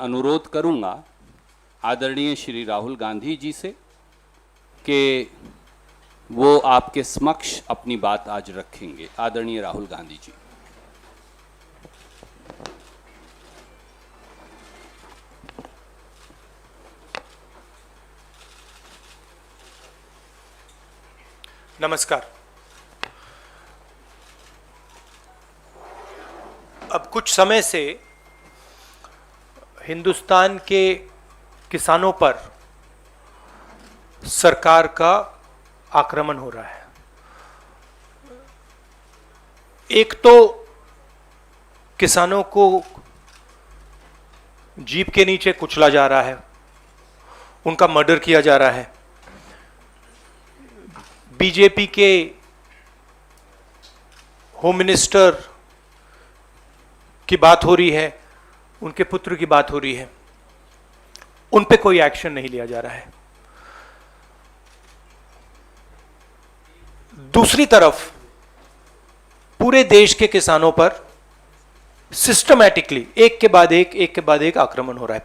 अनुरोध करूंगा आदरणीय श्री राहुल गांधी जी से कि वो आपके समक्ष अपनी बात आज रखेंगे। आदरणीय राहुल गांधी जी। नमस्कार। अब कुछ समय से हिंदुस्तान के किसानों पर सरकार का आक्रमण हो रहा है। एक तो किसानों को जीप के नीचे कुचला जा रहा है, उनका मर्डर किया जा रहा है। बीजेपी के होम मिनिस्टर की बात हो रही है, उनके पुत्र की बात हो रही है, उन पे कोई एक्शन नहीं लिया जा रहा है। दूसरी तरफ पूरे देश के किसानों पर सिस्टमैटिकली एक के बाद एक आक्रमण हो रहा है।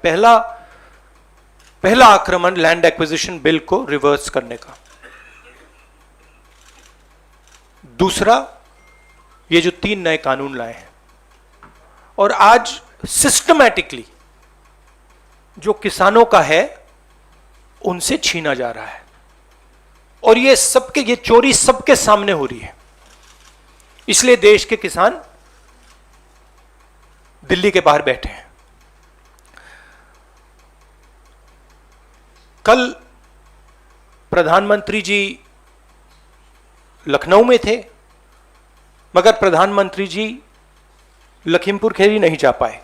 पहला आक्रमण लैंड एक्विजिशन बिल को रिवर्स करने का, दूसरा ये जो 3 नए कानून लाए हैं, और आज सिस्टमैटिकली जो किसानों का है उनसे छीना जा रहा है। और ये चोरी सबके सामने हो रही है। इसलिए देश के किसान दिल्ली के बाहर बैठे हैं। कल प्रधानमंत्री जी लखनऊ में थे, मगर प्रधानमंत्री जी लखीमपुर खीरी नहीं जा पाए।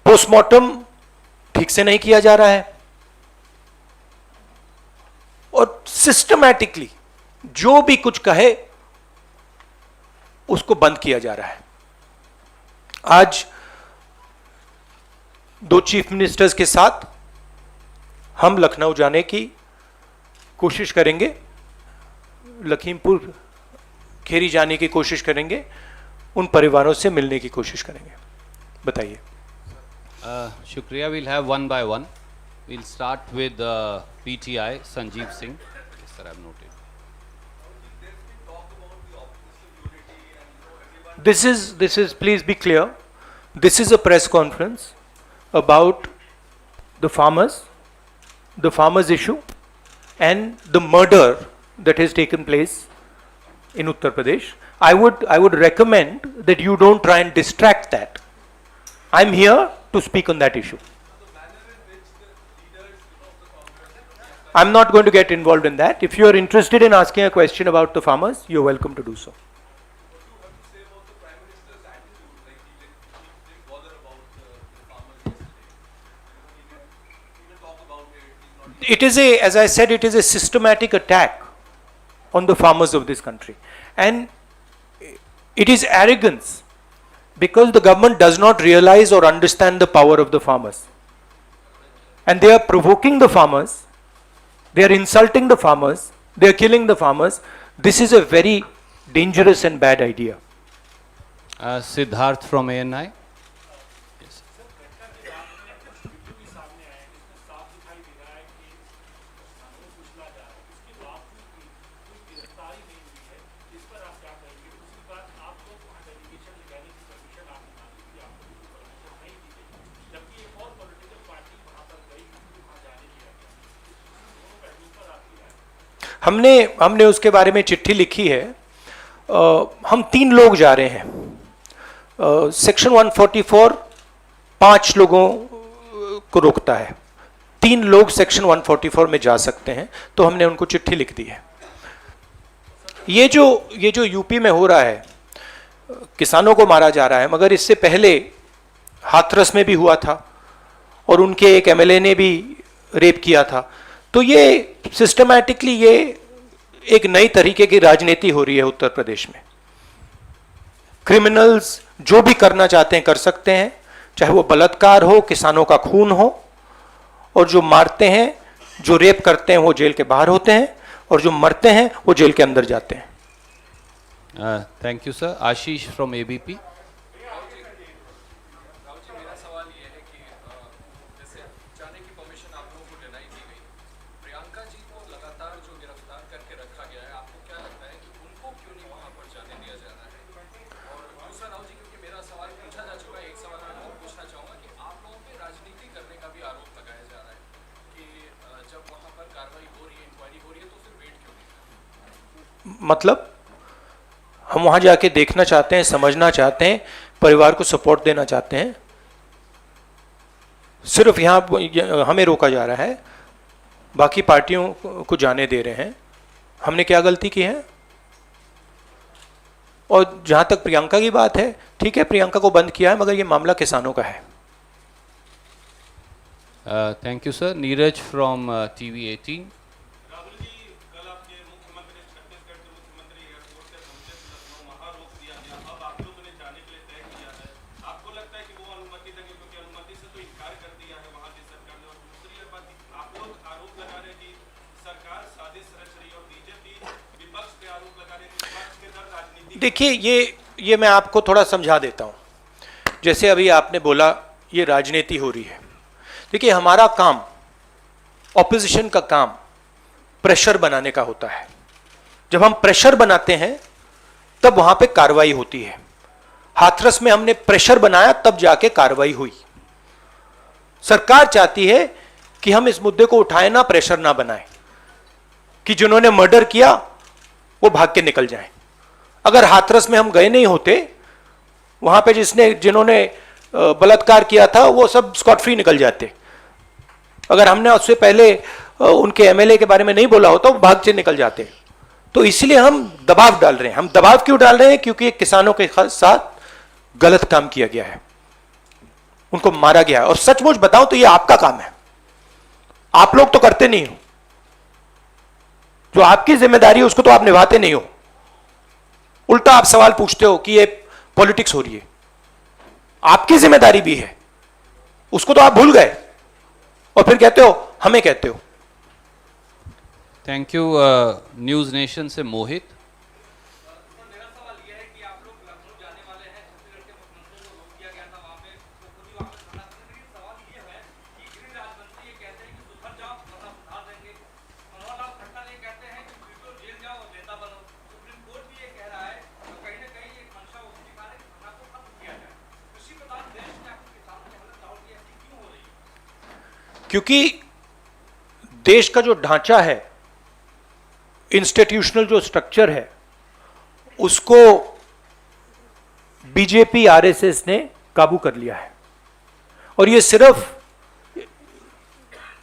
पोस्टमार्टम ठीक से नहीं किया जा रहा है और सिस्टमैटिकली जो भी कुछ कहे उसको बंद किया जा रहा है। आज 2 चीफ मिनिस्टर्स के साथ हम लखनऊ जाने की कोशिश करेंगे, लखीमपुर खीरी जाने की कोशिश करेंगे, उन परिवारों से मिलने की कोशिश करेंगे। बताइए। शुक्रिया। Will have one by one. Will start with PTI Sanjeev Singh. Sir, I have noted. This is please be clear, this is a press conference about the farmers issue and the murder that has taken place in Uttar Pradesh. I would recommend that you don't try and distract that. I'm here to speak on that issue. I'm not going to get involved in that. If you are interested in asking a question about the farmers, you're welcome to do so. It is as I said, it is a systematic attack on the farmers of this country, and it is arrogance because the government does not realize or understand the power of the farmers, and they are provoking the farmers, they are insulting the farmers, they are killing the farmers. This is a very dangerous and bad idea. Siddharth from ANI. हमने उसके बारे में चिट्ठी लिखी है। हम 3 लोग जा रहे हैं। सेक्शन 144 5 लोगों को रोकता है, 3 लोग सेक्शन 144 में जा सकते हैं, तो हमने उनको चिट्ठी लिख दी है। ये जो यूपी में हो रहा है, किसानों को मारा जा रहा है, मगर इससे पहले हाथरस में भी हुआ था और उनके एक एमएलए ने भी रेप किया था। तो ये सिस्टमैटिकली ये एक नई तरीके की राजनीति हो रही है उत्तर प्रदेश में। क्रिमिनल्स जो भी करना चाहते हैं कर सकते हैं, चाहे वो बलात्कार हो, किसानों का खून हो, और जो मारते हैं, जो रेप करते हैं वो जेल के बाहर होते हैं, और जो मरते हैं वो जेल के अंदर जाते हैं। Thank you sir. Ashish from ABP. मतलब हम वहां जाके देखना चाहते हैं, समझना चाहते हैं, परिवार को सपोर्ट देना चाहते हैं। सिर्फ यहां हमें रोका जा रहा है, बाकी पार्टियों को जाने दे रहे हैं। हमने क्या गलती की है? और जहां तक प्रियंका की बात है, ठीक है, प्रियंका को बंद किया है, मगर ये मामला किसानों का है। Thank you sir. Neeraj from TV 18। Rahul ji, कल आपके मुख्यमंत्री छत्तीसगढ़ के मुख्यमंत्री एयरपोर्ट से पहुंचे तो लखनऊ, वहां रोक दिया गया। अब आप लोगों ने जाने के लिए तय किया है, आपको लगता है कि वो अनुमति देंगे? क्योंकि अनुमति से तो इनकार कर दिया है वहां की सरकार ने। और दूसरी बात, आप लोग आरोप लगा रहे हैं कि सरकार साजिश रच रही है, और बीजेपी विपक्ष पे आरोप लगा रही है कि विपक्ष के दर राजनीति। देखिए, ये मैं आपको थोड़ा समझा देता हूं। जैसे अभी आपने बोला ये राजनीति हो रही है। देखिए, हमारा काम, ऑपोजिशन का काम प्रेशर बनाने का होता है। जब हम प्रेशर बनाते हैं तब वहां पे कार्रवाई होती है। हाथरस में हमने प्रेशर बनाया, तब जाके कार्रवाई हुई। सरकार चाहती है कि हम इस मुद्दे को उठाएं ना, प्रेशर ना बनाएं, कि जिन्होंने मर्डर किया वो भाग के निकल जाएं। अगर हाथरस में हम गए नहीं होते, वहां पे जिन्होंने बलात्कार किया था वो सब स्कॉट फ्री निकल जाते। अगर हमने उससे पहले उनके एमएलए के बारे में नहीं बोला होता, वो भाग से निकल जाते। तो इसलिए हम दबाव डाल रहे हैं। हम दबाव क्यों डाल रहे हैं? क्योंकि किसानों के साथ गलत काम किया गया है, उनको मारा गया है। और सचमुच बताऊं तो ये आपका काम है, आप लोग तो करते नहीं हो। जो आपकी जिम्मेदारी है उसको तो आप निभाते नहीं हो। उल्टा आप सवाल पूछते हो कि ये पॉलिटिक्स हो रही है। आपकी जिम्मेदारी भी है, उसको तो आप भूल गए, और फिर कहते हो हमें कहते हो। Thank you. न्यूज़ नेशन से मोहित। मेरा सवाल यह है कि आप लोग लखनऊ जाने वाले हैं, छत्तीसगढ़ के मुख्यमंत्री को रोक दिया गया था वहां पे, तो खुद ही वापस आना। लेकिन सवाल यह है कि गृह राज्यमंत्री ये कहते हैं कि सुधर जाओ, वरना सुधार देंगे। मनोहर लाल खट्टर ये कहते हैं कि वीडियो जेल जाओ और नेता बनो। सुप्रीम कोर्ट भी ये कह रहा है, तो कहीं ना कहीं एक मंशा वो भी दिखा रहे कि धरना को खत्म किया जाए। कृषि प्रधान देश में आपके किसानों की हालत राहुल की ऐसी क्यों हो रही है? क्योंकि देश का जो ढांचा है, इंस्टीट्यूशनल जो स्ट्रक्चर है, उसको बीजेपी आरएसएस ने काबू कर लिया है। और ये सिर्फ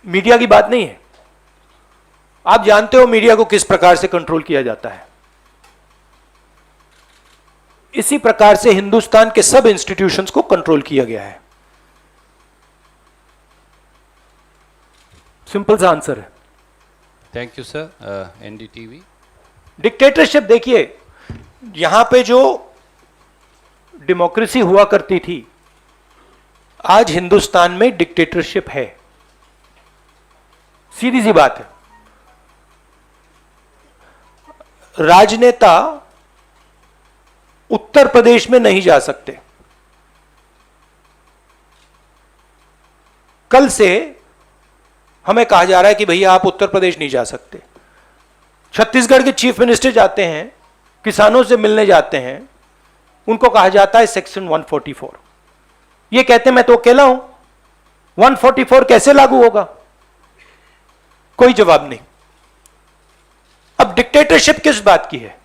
मीडिया की बात नहीं है। आप जानते हो मीडिया को किस प्रकार से कंट्रोल किया जाता है। इसी प्रकार से हिंदुस्तान के सब इंस्टीट्यूशंस को कंट्रोल किया गया है। सिंपल सा आंसर है। Thank you sir. NDTV. Dictatorship, देखिए यहां पे जो डेमोक्रेसी हुआ करती थी, आज हिंदुस्तान में डिक्टेटरशिप है। सीधी सी बात है। राजनेता उत्तर प्रदेश में नहीं जा सकते। कल से हमें कहा जा रहा है कि भैया आप उत्तर प्रदेश नहीं जा सकते। छत्तीसगढ़ के चीफ मिनिस्टर जाते हैं, किसानों से मिलने जाते हैं, उनको कहा जाता है सेक्शन 144। ये कहते हैं मैं तो अकेला हूं, 144 कैसे लागू होगा? कोई जवाब नहीं। अब डिक्टेटरशिप किस बात की है?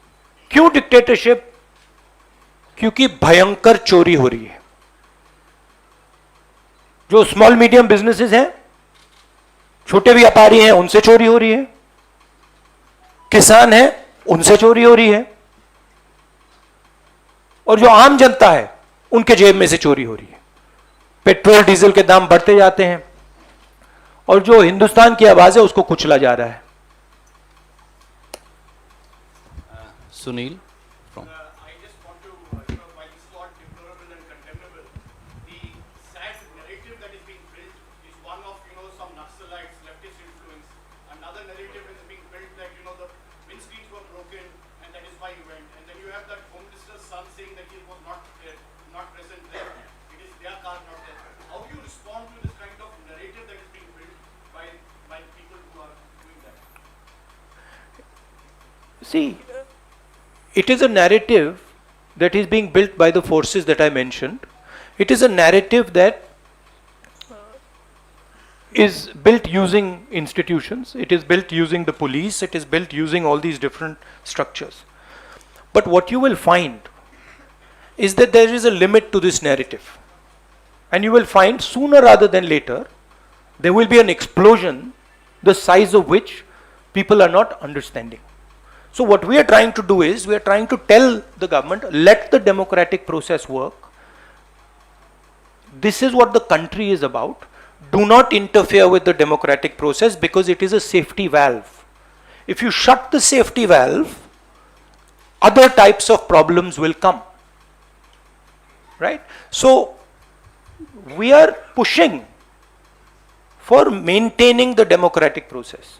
क्यों डिक्टेटरशिप? क्योंकि भयंकर चोरी हो रही है। जो स्मॉल मीडियम बिजनेसेस हैं, छोटे व्यापारी हैं, उनसे चोरी हो रही है। किसान हैं, उनसे चोरी हो रही है। और जो आम जनता है, उनके जेब में से चोरी हो रही है। पेट्रोल डीजल के दाम बढ़ते जाते हैं, और जो हिंदुस्तान की आवाज है उसको कुचला जा रहा है। Sunil from. I just want to, while it's not deplorable and condemnable, the sad narrative that is being built is one of, some Naxalites, leftist influence. Another narrative is being built that, the windscreens were broken and that is why you went. And then you have that See, it is a narrative that is being built by the forces that I mentioned. It is a narrative that is built using institutions, it is built using the police, it is built using all these different structures. But what you will find is that there is a limit to this narrative. And you will find sooner rather than later, there will be an explosion, the size of which people are not understanding. So what we are trying to do is, we are trying to tell the government, let the democratic process work. This is what the country is about. Do not interfere with the democratic process because it is a safety valve. If you shut the safety valve, other types of problems will come. Right? So, we are pushing for maintaining the democratic process.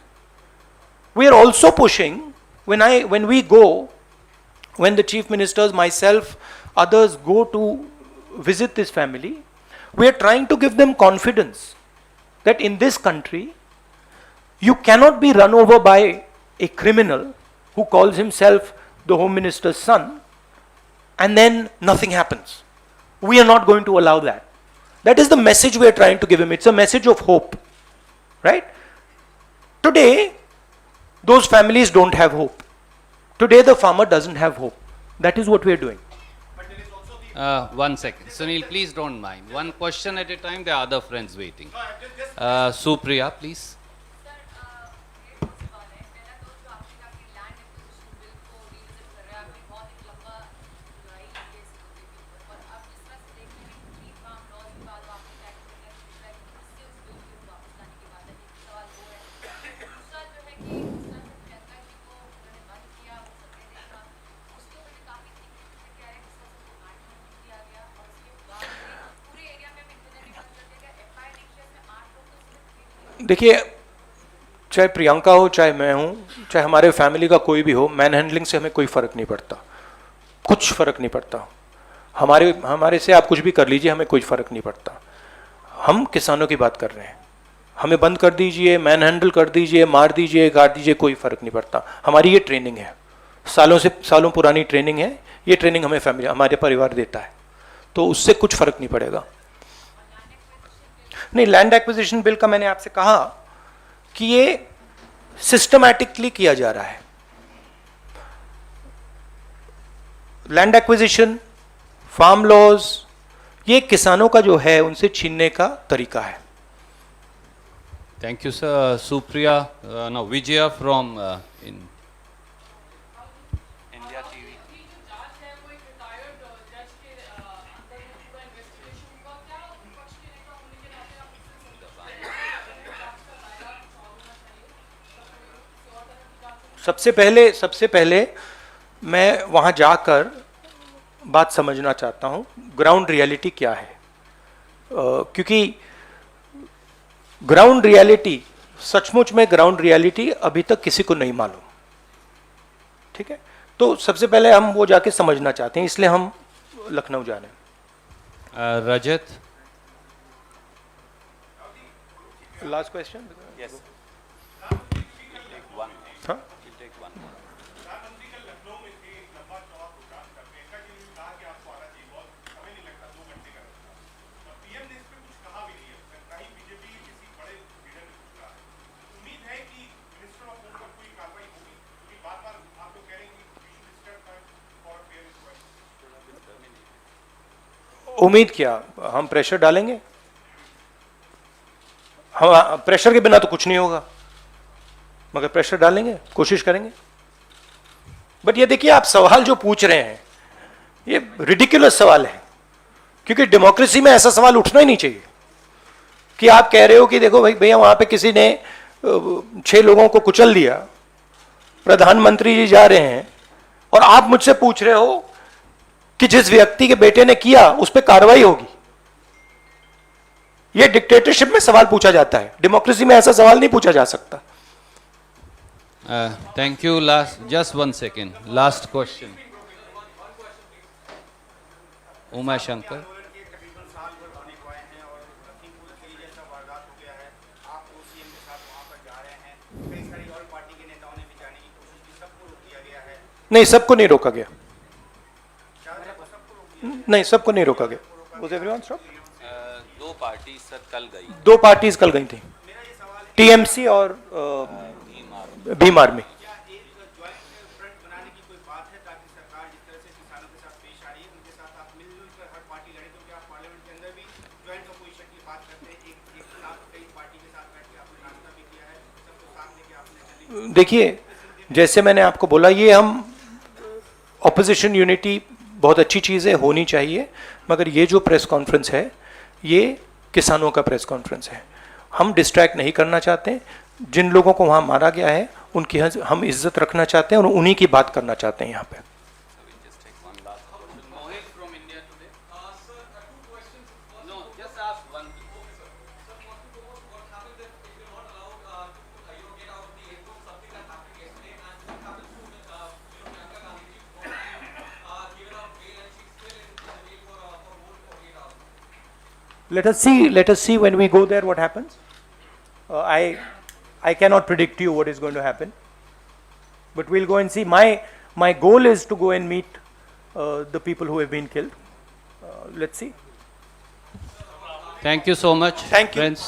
We are also pushing, when the chief ministers, myself, others go to visit this family, we are trying to give them confidence that in this country, you cannot be run over by a criminal who calls himself the Home Minister's son, and then nothing happens. We are not going to allow that. That is the message we are trying to give him. It's a message of hope. Right? Today, those families don't have hope. Today, the farmer doesn't have hope. That is what we are doing. 1 second. Sunil, please don't mind. One question at a time. There are other friends waiting. Supriya, please. देखिए, चाहे प्रियंका हो, चाहे मैं हूं, चाहे हमारे family का कोई भी हो, मैन हैंडलिंग से हमें कोई फर्क नहीं पड़ता, कुछ फर्क नहीं पड़ता। हमारे से आप कुछ भी कर लीजिए, हमें कोई फर्क नहीं पड़ता। हम किसानों की बात कर रहे हैं। हमें बंद कर दीजिए, मैन हैंडल कर दीजिए, मार दीजिए, काट दीजिए, कोई फर्क नहीं पड़ता। हमारी ये ट्रेनिंग है, सालों पुरानी ट्रेनिंग है। ये ट्रेनिंग हमें फैमिली, हमारे परिवार देता है, तो उससे कुछ फर्क नहीं पड़ेगा। नहीं, लैंड एक्विजिशन बिल का मैंने आपसे कहा कि ये सिस्टमैटिकली किया जा रहा है। लैंड एक्विजिशन, फार्म लॉज, ये किसानों का जो है उनसे छीनने का तरीका है। Thank you, sir. Supriya, now Vijaya from India TV. सबसे पहले मैं वहां जाकर बात समझना चाहता हूं, ग्राउंड रियलिटी क्या है। क्योंकि ग्राउंड रियलिटी, सचमुच में ग्राउंड रियलिटी अभी तक किसी को नहीं मालूम। ठीक है, तो सबसे पहले हम वो जाके समझना चाहते हैं, इसलिए हम लखनऊ जा रहे हैं। Rajat. Last question. Yes. हाँ, उम्मीद क्या, हम प्रेशर डालेंगे? हम प्रेशर के बिना तो कुछ नहीं होगा, मगर प्रेशर डालेंगे, कोशिश करेंगे। बट ये देखिए, आप सवाल जो पूछ रहे हैं ये रिडिकुलस सवाल है, क्योंकि डेमोक्रेसी में ऐसा सवाल उठना ही नहीं चाहिए कि आप कह रहे हो कि देखो भाई भैया वहां पे किसी ने 6 लोगों को कुचल दिया, प्रधानमंत्री जी जा रहे हैं और आप मुझसे पूछ रहे हो कि जिस व्यक्ति के बेटे ने किया उस पर कार्रवाई होगी। यह डिक्टेटरशिप में सवाल पूछा जाता है, डेमोक्रेसी में ऐसा सवाल नहीं पूछा जा सकता। Thank you. Just 1 second. Last question. Uma Shankar. कई सारी और पार्टी के नेताओं ने भी जाने की कोशिश की, सबको रोक दिया गया है। नहीं, सबको नहीं रोका गया, नहीं सबको नहीं रोका गया। Was everyone stopped? दो पार्टी सर कल गई, 2 पार्टीज कल गई थी, टीएमसी और भीम आर्मी। क्या एक ज्वाइंट फ्रंट बनाने की कोई बात है ताकि सरकार जिस तरह से किसानों के साथ पेश आ रही है उनके साथ आप मिलजुल कर हर पार्टी लड़े, क्योंकि आप पार्लियामेंट के अंदर भी ज्वाइंट अपोजिशन की बात करते हैं, एक साथ कई पार्टी के साथ बैठ के आपने नाश्ता भी किया है, सबको साथ लेके आपने चली। देखिए, जैसे मैंने आपको बोला, ये हम ऑपोजिशन यूनिटी बहुत अच्छी चीज़ है, होनी चाहिए, मगर ये जो प्रेस कॉन्फ्रेंस है ये किसानों का प्रेस कॉन्फ्रेंस है। हम डिस्ट्रैक्ट नहीं करना चाहते, जिन लोगों को वहाँ मारा गया है उनकी हम इज्जत रखना चाहते हैं और उन्हीं की बात करना चाहते हैं यहाँ पे। Mohit from India today. Sir, 2 questions. No, just ask one. Sir, what happens if you're not allowed to get out of the airport, something that happened yesterday, and what happens to Priyanka Gandhi ji, given up bail and she's still in the jail for more than 48 hours? Let us see when we go there what happens. I cannot predict you what is going to happen, but we'll go and see. My goal is to go and meet the people who have been killed. Let's see. Thank you so much. Thank you. Friends.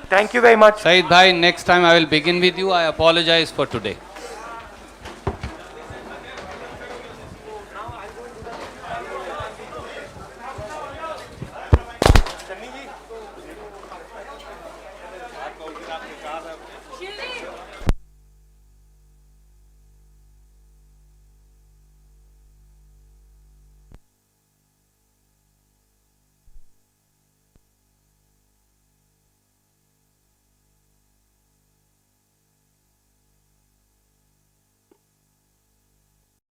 Thank you very much. Saeed bhai, next time I will begin with you. I apologize for today.